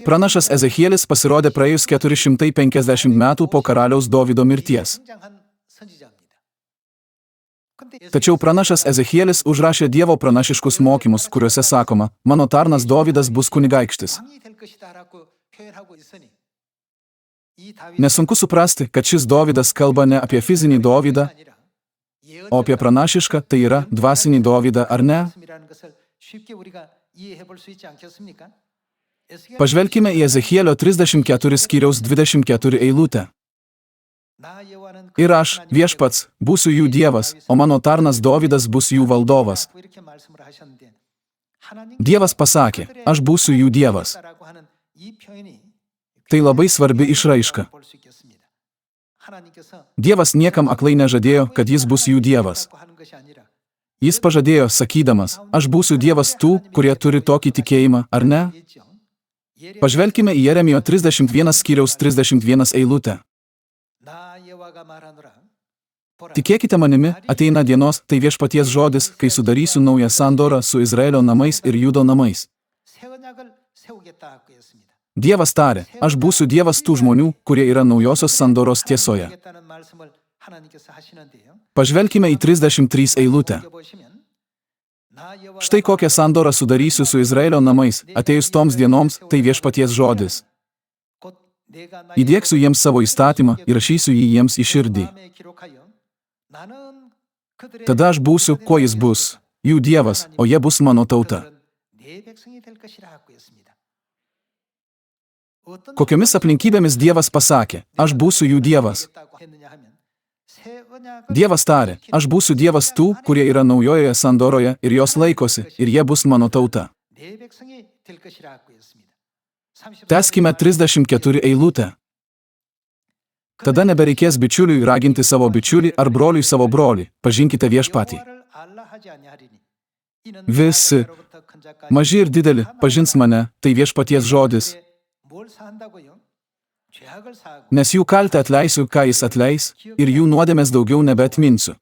Pranašas Ezechielis pasirodė praėjus 450 metų po karaliaus Dovydo mirties. Tačiau pranašas Ezechielis užrašė Dievo pranašiškus mokymus, kuriuose sakoma, mano tarnas Dovydas bus kunigaikštis. Nesunku suprasti, kad šis Dovydas kalba ne apie fizinį Dovydą, o apie pranašišką, tai yra dvasinį Dovydą, ar ne? Pažvelkime į Ezechielio 34 skyriaus 24 eilutę. Ir aš, viešpats, būsiu jų dievas, o mano tarnas Dovydas bus jų valdovas. Dievas pasakė, aš būsiu jų dievas. Tai labai svarbi išraiška. Dievas niekam aklai nežadėjo, kad jis bus jų dievas. Jis pažadėjo, sakydamas, aš būsiu dievas tų, kurie turi tokį tikėjimą, ar ne? Pažvelkime į Jeremijo 31 skyriaus 31 eilutę. Tikėkite manimi, ateina dienos, tai viešpaties žodis, kai sudarysiu naują sandorą su Izraelio namais ir Judo namais. Dievas tarė, aš būsiu dievas tų žmonių, kurie yra naujosios sandoros tiesoje. Pažvelkime į 33 eilutę. Štai kokią sandorą sudarysiu su Izraelio namais, atėjus toms dienoms, tai viešpaties žodis. Įdiegsiu jiems savo įstatymą, įrašysiu jį jiems į širdį. Tada aš būsiu, kuo jis bus, jų dievas, o jie bus mano tauta. Kokiomis aplinkybėmis Dievas pasakė, aš būsiu jų dievas? Dievas tarė, aš būsiu dievas tų, kurie yra naujojoje sandoroje ir jos laikosi, ir jie bus mano tauta. Tęskime 34 eilutę. Tada nebereikės bičiuliui raginti savo bičiulį ar broliui savo brolį, pažinkite viešpatį. Visi, maži ir dideli, pažins mane, tai viešpaties žodis. Nes jų kaltę atleisiu, ką jis atleis, ir jų nuodėmės daugiau nebeatminsiu.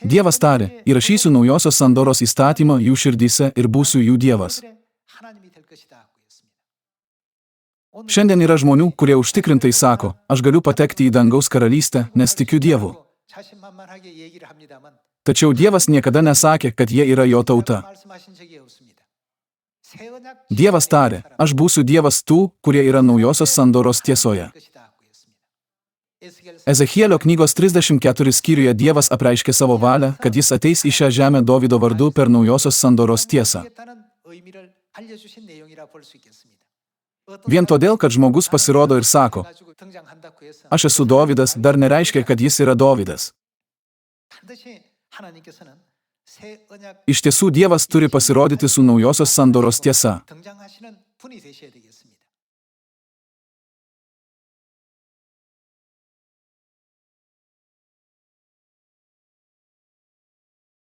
Dievas tarė, įrašysiu naujosios sandoros įstatymą jų širdyse ir būsiu jų dievas. Šiandien yra žmonių, kurie užtikrintai sako, aš galiu patekti į dangaus karalystę, nes tikiu Dievu. Tačiau Dievas niekada nesakė, kad jie yra jo tauta. Dievas tarė, aš būsiu dievas tų, kurie yra naujosios sandoros tiesoje. Ezechielio knygos 34 skyriuje Dievas apreiškė savo valią, kad jis ateis į šią žemę Dovydo vardu per naujosios sandoros tiesą. Vien todėl, kad žmogus pasirodo ir sako, aš esu Dovydas, dar nereiškia, kad jis yra Dovydas. Iš tiesų Dievas turi pasirodyti su naujosios sandoros tiesa.